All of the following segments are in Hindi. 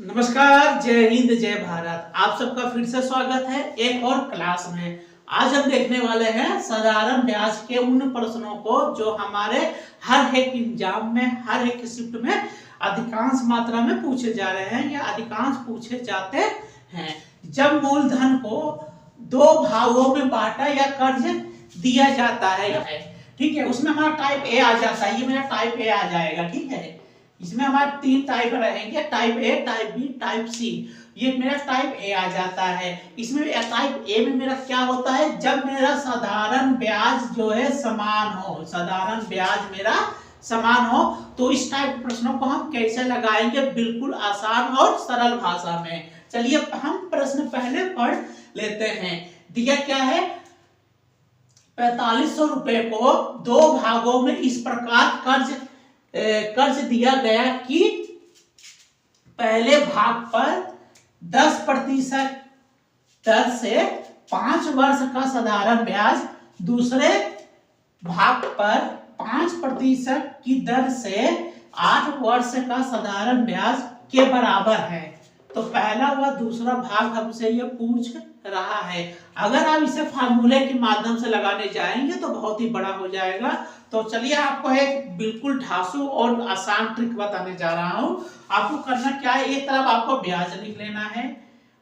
नमस्कार, जय हिंद, जय भारत। आप सबका फिर से स्वागत है एक और क्लास में। आज हम देखने वाले हैं साधारण ब्याज के उन प्रश्नों को जो हमारे हर एक एग्जाम में, हर एक शिफ्ट में अधिकांश मात्रा में पूछे जा रहे हैं या अधिकांश पूछे जाते हैं। जब मूलधन को दो भागों में बांटा या कर्ज दिया जाता है, ठीक है, उसमें हमारा टाइप ए आ जाता है। ये मेरा टाइप ए आ जाएगा, ठीक है। इसमें हमारे तीन टाइप रहेंगे, type A, type B, type C. ये मेरा टाइप ए आ जाता है। इसमें टाइप ए में मेरा क्या होता है, जब मेरा साधारण ब्याज जो है समान हो, साधारण ब्याज मेरा समान हो, तो इस टाइप के प्रश्नों को हम कैसे लगाएंगे, बिल्कुल आसान और सरल भाषा में। चलिए हम प्रश्न पहले पढ़ लेते हैं। दिया क्या है, 4500 रुपए को दो भागों में इस प्रकार कर्ज दिया गया कि पहले भाग पर 10% दर से 5 वर्ष का साधारण ब्याज, दूसरे भाग पर 5% की दर से 8 वर्ष का साधारण ब्याज के बराबर है। तो पहला व दूसरा भाग हमसे ये पूछ रहा है। अगर आप इसे फार्मूले के माध्यम से लगाने जाएंगे तो बहुत ही बड़ा हो जाएगा। तो चलिए आपको एक बिल्कुल ढांसू और आसान ट्रिक बताने जा रहा हूं। आपको करना क्या है, एक तरफ आपको ब्याज लिख लेना है।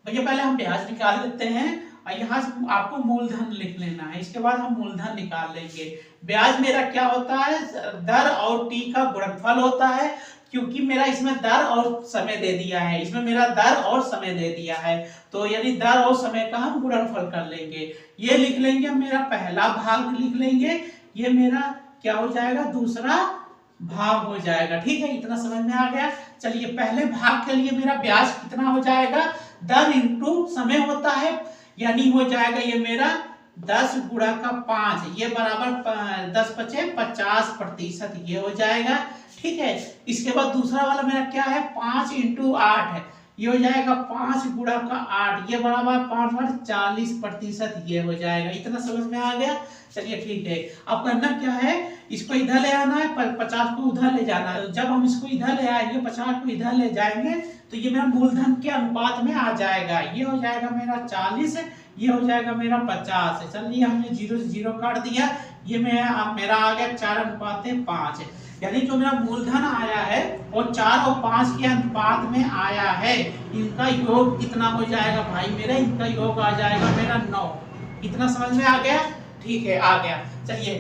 भैया पहले हम ब्याज निकाल लेते हैं और यहाँ से आपको मूलधन लिख लेना है। इसके बाद हम मूलधन निकाल लेंगे। ब्याज मेरा क्या होता है, दर और टी का गुणनफल होता है। क्योंकि मेरा इसमें दर और समय दे दिया है, इसमें मेरा दर और समय दे दिया है, तो यानी दर और समय का हम गुणनफल कर लेंगे। ये लिख लेंगे, मेरा पहला भाग लिख लेंगे, ये मेरा क्या हो जाएगा, दूसरा भाग हो जाएगा। ठीक है, इतना समझ में आ गया। चलिए पहले भाग के लिए मेरा ब्याज कितना हो जाएगा, दर इंटू समय होता है, यानी हो जाएगा ये मेरा 10 गुणा का 5, ये बराबर 10 पचे 50%, ये हो जाएगा। ठीक है, इसके बाद दूसरा वाला मेरा क्या है, 5 इंटू 8 है, ये हो जाएगा 5 गुणा का 8, ये बराबर 5 और 40%, ये हो जाएगा। इतना समझ में आ गया। चलिए ठीक है, अब करना क्या है, इसको इधर ले आना है, 50 को उधर ले जाना है। जब हम इसको इधर ले आएंगे, 50 को इधर ले जाएंगे, तो ये मेरा मूलधन के अनुपात में आ जाएगा। ये हो जाएगा मेरा 40, ये हो जाएगा मेरा 50। चलिए हमने 0 से 0 काट दिया, ये मेरा आ गया 4:5, यानी जो मेरा मूलधन आया है वो 4 और 5 के अनुपात में आया है। इनका योग कितना हो जाएगा भाई मेरा, इनका योग आ जाएगा मेरा 9। इतना समझ में आ गया। ठीक है, आ गया। चलिए,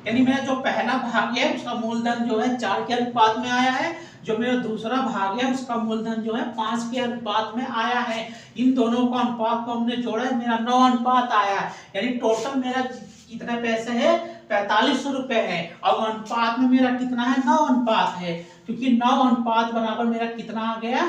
यानी मेरा जो पहला भाग है उसका मूलधन जो है 4 के अनुपात में आया है, जो मेरा दूसरा भाग है उसका मूलधन जो है 5 के अनुपात में आया है। इन दोनों का अनुपात को हमने जोड़ा है, मेरा 9 अनुपात आया है। यानी टोटल मेरा कितने पैसे है, 4500 रुपए है। अब अनुपात में मेरा कितना है, 9 अनुपात है, क्योंकि 9 अनुपात बराबर मेरा कितना आ गया,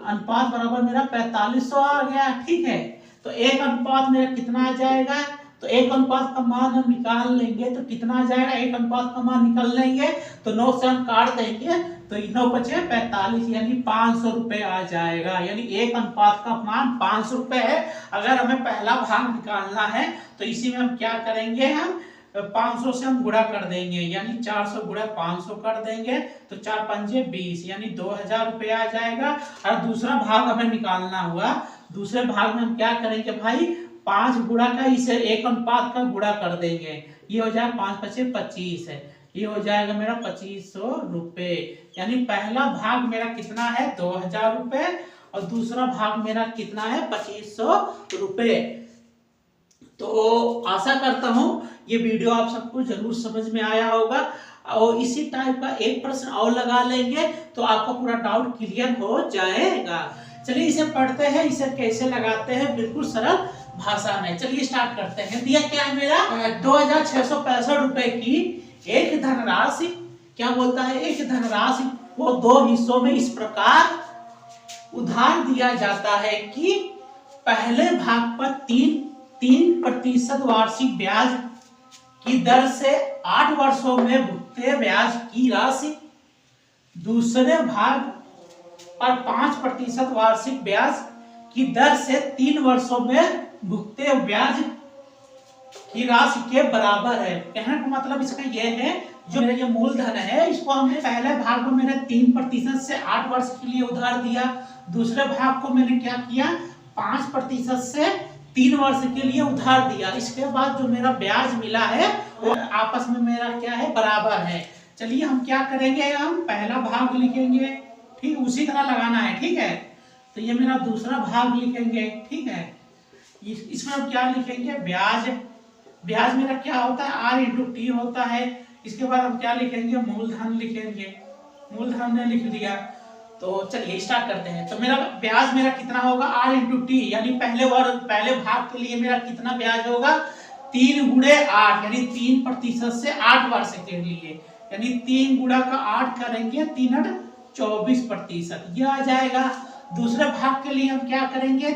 अनुपात बराबर मेरा 4500 आ गया। ठीक है, तो एक अनुपात मेरा कितना आ जाएगा, तो एक अनुपात का मान हम निकाल लेंगे तो कितना आ जाएगा, एक अनुपात का मान निकाल लेंगे तो 9 से हम काट देंगे तो 9 बचे 45, यानी 500 रुपए आ जाएगा। यानी एक अनुपात का मान 500 रुपए है। अगर हमें पहला भाग निकालना है तो इसी में हम क्या करेंगे, हम 500 से हम गुणा कर देंगे, यानी 400 गुणा 500 कर देंगे तो 4 पंजे 20, यानी 2000 रुपए आ जाएगा। और दूसरा भाग हमें निकालना हुआ, दूसरे भाग में हम क्या करेंगे भाई, 5 गुणा का इसे एक अनुपात का गुणा कर देंगे, ये हो जाएगा 5 पचे 25 है, ये हो जाएगा मेरा 2500 रुपए। यानी पहला भाग मेरा कितना है, 2000 रुपए, और दूसरा भाग मेरा कितना है, 2500 रुपए। तो आशा करता हूं ये वीडियो आप सबको जरूर समझ में आया होगा। और इसी टाइप का एक प्रश्न और लगा लेंगे तो आपका पूरा डाउट क्लियर हो जाएगा। चलिए इसे पढ़ते हैं, इसे कैसे लगाते हैं बिल्कुल सरल भाषा में। चलिए स्टार्ट करते हैं। दिया क्या है मेरा, 2665 रुपए की एक धनराशि, क्या बोलता है, एक धनराशि को 2 हिस्सों में इस प्रकार उधार दिया जाता है कि पहले भाग पर 3% वार्षिक ब्याज की दर से 8 वर्षों में भुगते ब्याज की राशि, दूसरे भाग पर 5% वार्षिक ब्याज की दर से 3 वर्षों में भुगते ब्याज की राशि के बराबर है। कहने का मतलब इसका यह है जो मेरा ये मूलधन है इसको हमने पहले भाग में मैंने 3% से 8 वर्ष के लिए उधार दिया, दूसरे भाग को मैंने क्या किया 5% से 3 वर्ष के लिए उधार दिया। इसके बाद जो मेरा ब्याज मिला है वो आपस में मेरा क्या है बराबर है। चलिए हम क्या करेंगे, हम पहला भाग लिखेंगे, ठीक उसी तरह लगाना है, ठीक है। तो ये मेरा दूसरा भाग लिखेंगे, ठीक है। इसमें हम क्या लिखेंगे ब्याज, ब्याज मेरा क्या होता है R इंटू टी होता है। इसके बाद हम क्या लिखेंगे मूलधन लिखेंगे, मूलधन हमने लिख दिया। तो चलिए स्टार्ट करते हैं। तो मेरा ब्याज मेरा कितना होगा R इंटू टी, यानी पहले भाग के लिए मेरा कितना ब्याज होगा 3 गुणे 8 यानी 3% से 8 वर्ष के लिए, यानी 3 गुणा का 8 करेंगे 3 8 24%, यह आ जाएगा। दूसरे भाग के लिए हम क्या करेंगे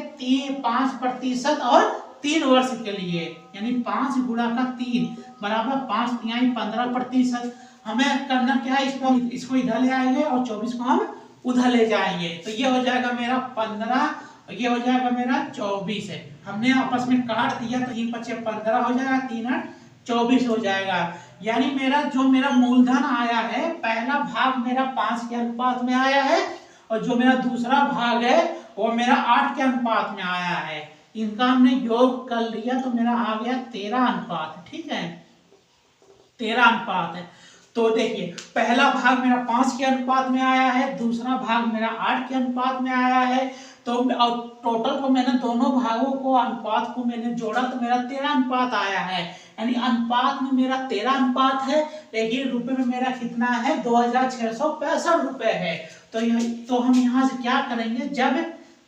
5% और 3 वर्ष के लिए, यानी 5 गुणा का 3 बराबर 5 तिहाई 15%। हमें करना क्या है, इसको इधर ले आएंगे और 24 को हम उधर ले जाएंगे। तो ये हो जाएगा मेरा 15, ये हो जाएगा मेरा 24 है। हमने आपस में काट दिया तो 3 5 15 हो जाएगा, 3 8 24 हो जाएगा। यानी मेरा जो मेरा मूलधन आया है पहला भाग मेरा 5 के अनुपात में आया है और जो मेरा दूसरा भाग है वो मेरा 8 के अनुपात में आया है। इनका हमने योग कर लिया तो मेरा आ गया 13 अनुपात, ठीक है 13 अनुपात है। तो देखिए पहला भाग मेरा 5 के अनुपात में आया है, दूसरा भाग मेरा 8 के अनुपात में आया है। तो टोटल को मैंने दोनों भागों को अनुपात को मैंने जोड़ा तो मेरा 13 अनुपात आया है, यानी अनुपात में मेरा 13 अनुपात है, लेकिन रुपए में मेरा कितना है 2665 रुपए है। तो हम यहाँ से क्या करेंगे,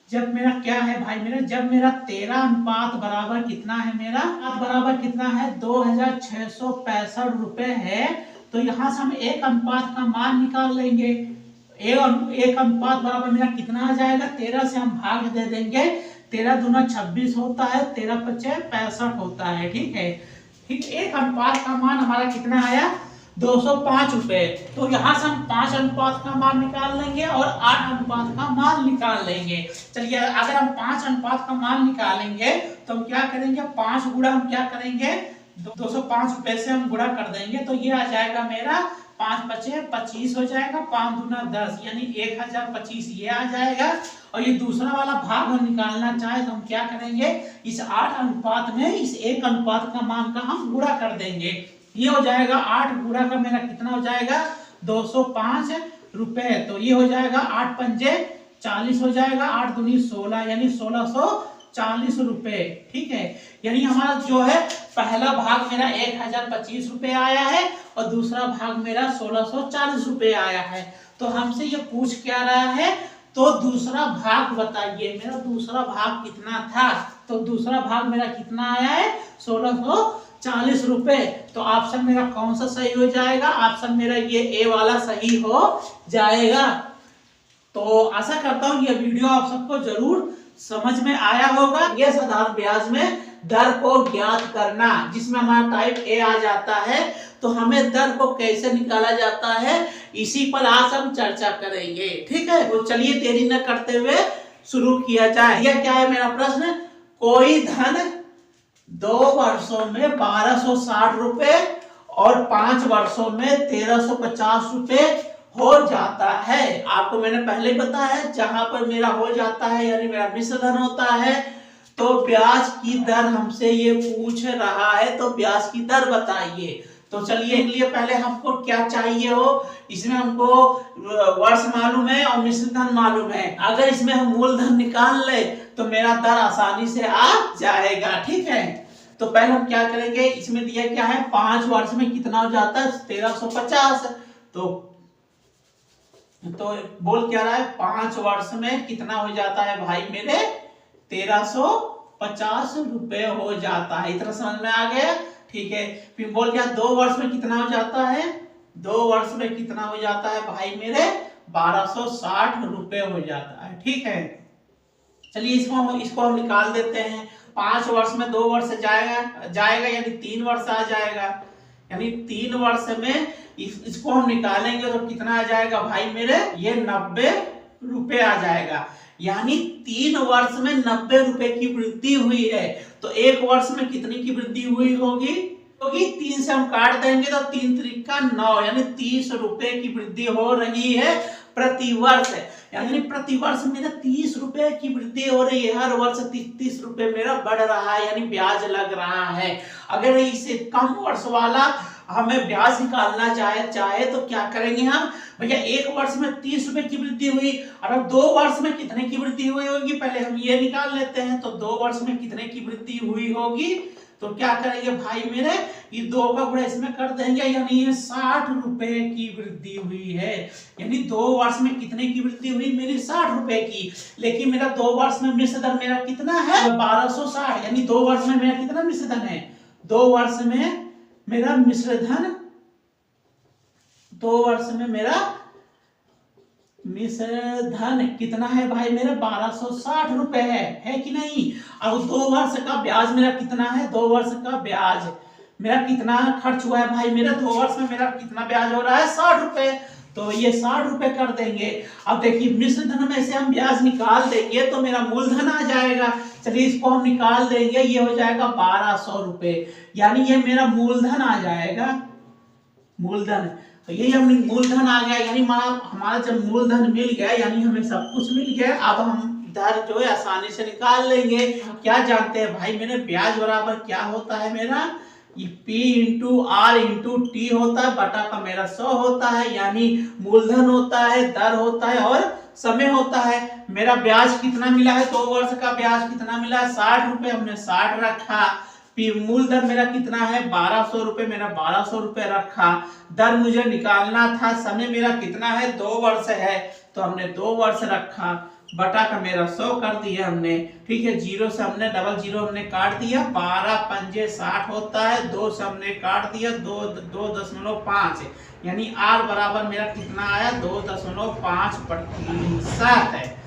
जब मेरा क्या है भाई मेरा, जब मेरा 13 अनुपात बराबर कितना है, मेरा बराबर कितना है 2665 रुपए है। तो यहाँ से हम एक अनुपात का मान निकाल लेंगे। एक अनुपात बराबर मेरा कितना आ जाएगा 13 से हम भाग दे देंगे, 13 दूना 26 होता है, 13 पचे 65 होता है, ठीक है। ठीक, एक अनुपात का मान हमारा कितना आया 205 रुपए। तो यहाँ से हम 5 अनुपात का मान निकाल लेंगे और 8 अनुपात का मान निकाल लेंगे। चलिए अगर हम 5 अनुपात का मान निकालेंगे तो हम क्या करेंगे 5 गुणा हम क्या करेंगे 205 रुपए से हम गुणा कर देंगे तो ये आ जाएगा मेरा 5 पचे 25 हो जाएगा, 5 दूना 10 यानी 1025 ये आ जाएगा। और ये दूसरा वाला भाग हम निकालना चाहे तो हम क्या करेंगे इस 8 अनुपात में इस एक अनुपात का मान का हम गुणा कर देंगे। ये हो जाएगा 8 गुणा का मेरा कितना हो जाएगा 205 रुपए। तो ये हो जाएगा 8 पंजे 40 हो जाएगा, 8 दूनी 16 यानी 1640 रुपए, ठीक है। यानी हमारा जो है पहला भाग मेरा 1025 रुपए आया है और दूसरा भाग मेरा 1640 रुपए आया है। तो हमसे ये पूछ क्या रहा है, तो दूसरा भाग बताइए मेरा दूसरा भाग कितना था। तो दूसरा भाग मेरा कितना आया है 1640 रुपए। तो ऑप्शन मेरा कौन सा सही हो जाएगा, ऑप्शन मेरा ये ए वाला सही हो जाएगा। तो आशा करता हूँ ये वीडियो आप सबको जरूर समझ में आया होगा। ये साधारण ब्याज में दर को ज्ञात करना, जिसमें हमारा टाइप ए आ जाता है, तो हमें दर को कैसे निकाला जाता है इसी पर आज हम चर्चा करेंगे, ठीक है। तो चलिए देरी न करते हुए शुरू किया जाए। यह क्या है मेरा प्रश्न, कोई धन 2 वर्षों में 1260 रुपए और 5 वर्षों में 1350 रुपए हो जाता है। आपको मैंने पहले बताया जहां पर मेरा हो जाता है यानी मेरा मिश्र धन होता है, तो ब्याज की दर हमसे ये पूछ रहा है, तो ब्याज की दर बताइए। तो चलिए इसके लिए पहले हमको क्या चाहिए हो, इसमें हमको वर्ष मालूम है और मिश्र धन मालूम है। अगर इसमें हम मूलधन निकाल ले तो मेरा दर आसानी से आ जाएगा, ठीक है। तो पहले हम क्या करेंगे, इसमें दिया क्या है 5 वर्ष में कितना हो जाता है 1350। तो बोल क्या रहा है 5 वर्ष में कितना हो जाता है भाई मेरे 1350 रुपए हो जाता है। इतना समझ में आ गया, ठीक है। फिर बोल क्या 2 वर्ष में कितना हो जाता है, 2 वर्ष में कितना हो जाता है भाई मेरे 1260 रुपए हो जाता है, ठीक है। चलिए इसको हम निकाल देते हैं। 5 वर्ष में 2 वर्ष जाएगा यानी 3 वर्ष आ जाएगा, यानी 3 वर्ष में इसको हम निकालेंगे तो कितना आ जाएगा भाई मेरे ये 90 रुपए आ जाएगा। यानी 3 वर्ष में 90 रुपए की वृद्धि हुई है। तो 1 वर्ष में कितनी की वृद्धि हुई होगी क्योंकि 3 से हम काट देंगे तो 3 त्रिका 9, यानी 30 रुपए की वृद्धि हो रही है प्रति वर्ष। यानी प्रति वर्ष मेरा 30 रुपए की वृद्धि हो रही है, हर वर्ष 30 रुपए मेरा बढ़ रहा है, यानी ब्याज लग रहा है। अगर इससे कम वर्ष वाला हमें ब्याज निकालना चाहे तो क्या करेंगे हम, भैया एक वर्ष में 30 रुपए की वृद्धि हुई, और 2 वर्ष में कितने की वृद्धि हुई होगी, पहले हम ये निकाल लेते हैं। तो 2 वर्ष में कितने की वृद्धि हुई होगी, तो क्या करेंगे भाई मेरे, ये 2 का गुणा इसमें कर देंगे, यानी ये 60 रुपए की वृद्धि हुई है। यानी 2 वर्ष में कितने की वृद्धि हुई मेरी, 60 रुपए की। लेकिन मेरा 2 वर्ष में मिश्र धन मेरा कितना है, 1260, यानी 2 वर्ष में मेरा कितना मिश्र धन है, 2 वर्ष में मेरा मिश्र धन, 2 वर्ष में मेरा मिश्र धन कितना है भाई मेरा, 1260 रुपए है कि नहीं। अब 2 वर्ष का ब्याज मेरा कितना है, 2 वर्ष का ब्याज मेरा कितना खर्च हुआ है भाई मेरा, 2 वर्ष में मेरा कितना ब्याज हो रहा है, 60 रुपए। तो ये 60 रुपए कर देंगे। अब देखिए मिश्र धन में से हम ब्याज निकाल देंगे तो मेरा मूलधन आ जाएगा। चलिए इसको हम निकाल देंगे, ये हो जाएगा 1200 रुपए, यानी ये मेरा मूलधन आ जाएगा, मूलधन। तो यही हम मूलधन आ गया, यानी हमारा जब मूलधन मिल गया, यानी हमें सब कुछ मिल गया। अब हम इधर जो है आसानी से निकाल लेंगे। क्या जानते हैं भाई मेरे, ब्याज बराबर क्या होता है मेरा, ये P into R into T होता है, बटा का मेरा 100 होता है, यानी मूलधन होता है, दर होता है और समय होता है। मेरा ब्याज कितना मिला है, 2 वर्ष का ब्याज कितना मिला है, 60 रुपए, हमने 60 रखा। मूलधन मेरा कितना है, 1200 रुपए, मेरा 1200 रुपए रखा। दर मुझे निकालना था, समय मेरा कितना है, 2 वर्ष है, तो हमने 2 वर्ष रखा, बटा का मेरा 100 कर दिया हमने। ठीक है, 0 से हमने डबल 0 हमने काट दिया, 12 पंजे 60 होता है, 2 से हमने काट दिया, 2.5, यानी R बराबर मेरा कितना आया, 2.5% है।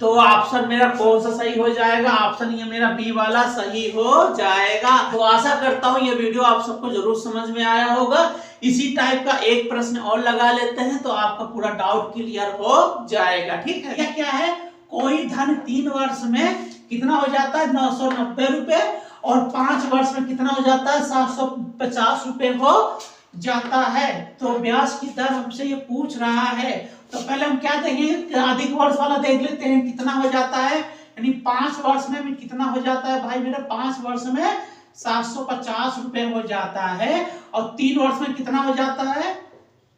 तो ऑप्शन मेरा कौन सा सही हो जाएगा, ऑप्शन ये मेरा बी वाला सही हो जाएगा। तो आशा करता हूँ ये वीडियो आप सबको जरूर समझ में आया होगा। इसी टाइप का एक प्रश्न और लगा लेते हैं तो आपका पूरा डाउट क्लियर हो जाएगा। ठीक है, यह क्या है, कोई धन 3 वर्ष में कितना हो जाता है, 990 रुपए, और 5 वर्ष में कितना हो जाता है, 750 रुपए हो जाता है। तो ब्याज की दर हमसे ये पूछ रहा है, तो पहले हम क्या देखेंगे, अधिक वर्ष वाला देख लेते हैं कितना हो जाता है। यानी 5 वर्ष में कितना हो जाता है भाई मेरे, 5 वर्ष में 750 रुपए हो जाता है। और 3 वर्ष में कितना हो जाता है,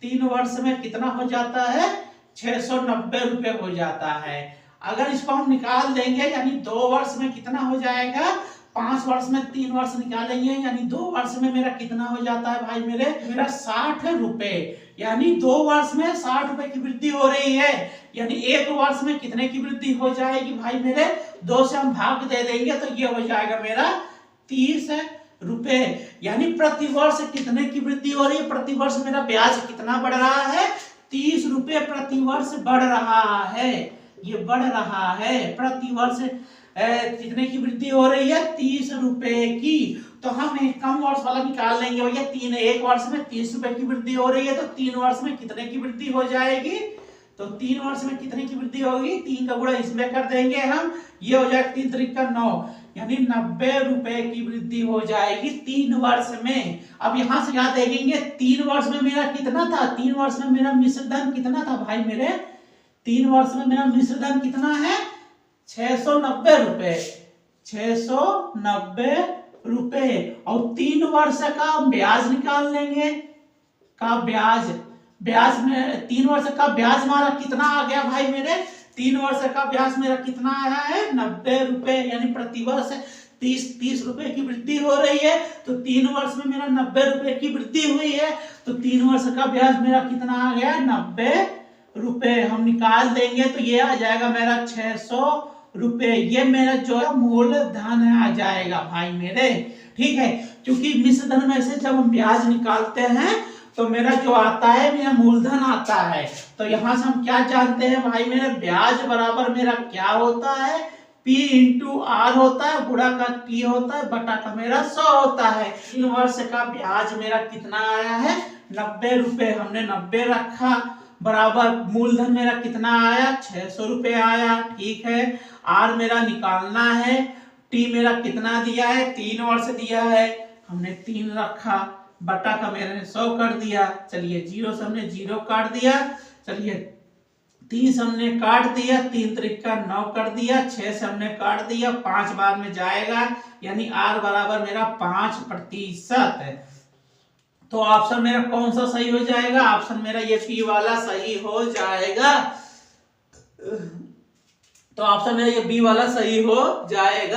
3 वर्ष में कितना हो जाता है, 690 रुपए हो जाता है। अगर इसको हम निकाल देंगे, यानी 2 वर्ष में कितना हो जाएगा, 5 वर्ष में 3 वर्ष निकालेंगे, यानी 2 वर्ष में मेरा कितना हो जाता है भाई मेरा 60 रुपए। यानी 2 वर्ष में 60 रुपए की वृद्धि हो रही है, यानी 1 वर्ष में कितने की वृद्धि हो जाएगी भाई मेरे, 2 से हम भाग दे देंगे तो ये हो जाएगा मेरा 30 रुपए। यानी प्रति वर्ष कितने की वृद्धि हो रही है, प्रति वर्ष मेरा ब्याज कितना बढ़ रहा है, 30 रुपए प्रति वर्ष बढ़ रहा है, ये बढ़ रहा है प्रति वर्ष। कितने की वृद्धि हो रही है, 30 रुपए की। तो हम एक कम वर्ष वाला निकाल लेंगे भैया, 1 वर्ष में 30 रुपए की वृद्धि हो रही है, तो 3 वर्ष में कितने की वृद्धि हो जाएगी, तो 3 वर्ष में कितने की वृद्धि होगी, 3 का गुणा इसमें कर देंगे हम, ये हो जाएगा 3 त्रिका 9, यानी 90 रुपए की वृद्धि हो जाएगी 3 वर्ष में। अब यहां से क्या देखेंगे, 3 वर्ष में मेरा कितना था, 3 वर्ष में मेरा मिश्र धन कितना था भाई मेरे, 3 वर्ष में मेरा मिश्र धन कितना है, 690 रुपए, 690 रुपए। और 3 वर्ष का ब्याज निकाल लेंगे, का ब्याज में 3 वर्ष का ब्याज हमारा कितना आ गया भाई मेरे, 3 वर्ष का ब्याज मेरा कितना आया है, 90 रुपए, यानी प्रति वर्ष 30 रुपए की वृद्धि हो रही है। तो 3 वर्ष में मेरा 90 रुपए की वृद्धि हुई है, तो 3 वर्ष का ब्याज मेरा कितना आ गया, 90 रुपए। हम निकाल देंगे तो ये आ जाएगा मेरा 600 रुपए, ये मेरा जो है मूलधन आ जाएगा भाई मेरे। ठीक है, क्योंकि मिश्र धन में से जब हम ब्याज निकालते हैं तो मेरा जो आता है, मेरा मूलधन आता है। तो यहां से हम क्या जानते हैं भाई मेरे, ब्याज बराबर मेरा क्या होता है, P इंटू R होता है, गुणा का T होता है, बटा का मेरा 100 होता है। 3 वर्ष का ब्याज मेरा कितना आया है, 90 रुपए, हमने 90 रखा, बराबर मूलधन मेरा कितना आया, 600 रुपए आया। ठीक है, R मेरा निकालना है, T मेरा कितना दिया है, 3 वर्ष दिया है, हमने 3 रखा, बटा का मैंने 100 कर दिया। चलिए 0 से हमने 0 काट दिया। चलिए 30 हमने काट दिया, 3 त्रिका 9 कर दिया, 6 से हमने काट दिया, 5 बार में जाएगा, यानी R बराबर मेरा 5% है। तो ऑप्शन मेरा कौन सा सही हो जाएगा? ऑप्शन मेरा ये पी वाला सही हो जाएगा। तो ऑप्शन मेरा ये बी वाला सही हो जाएगा।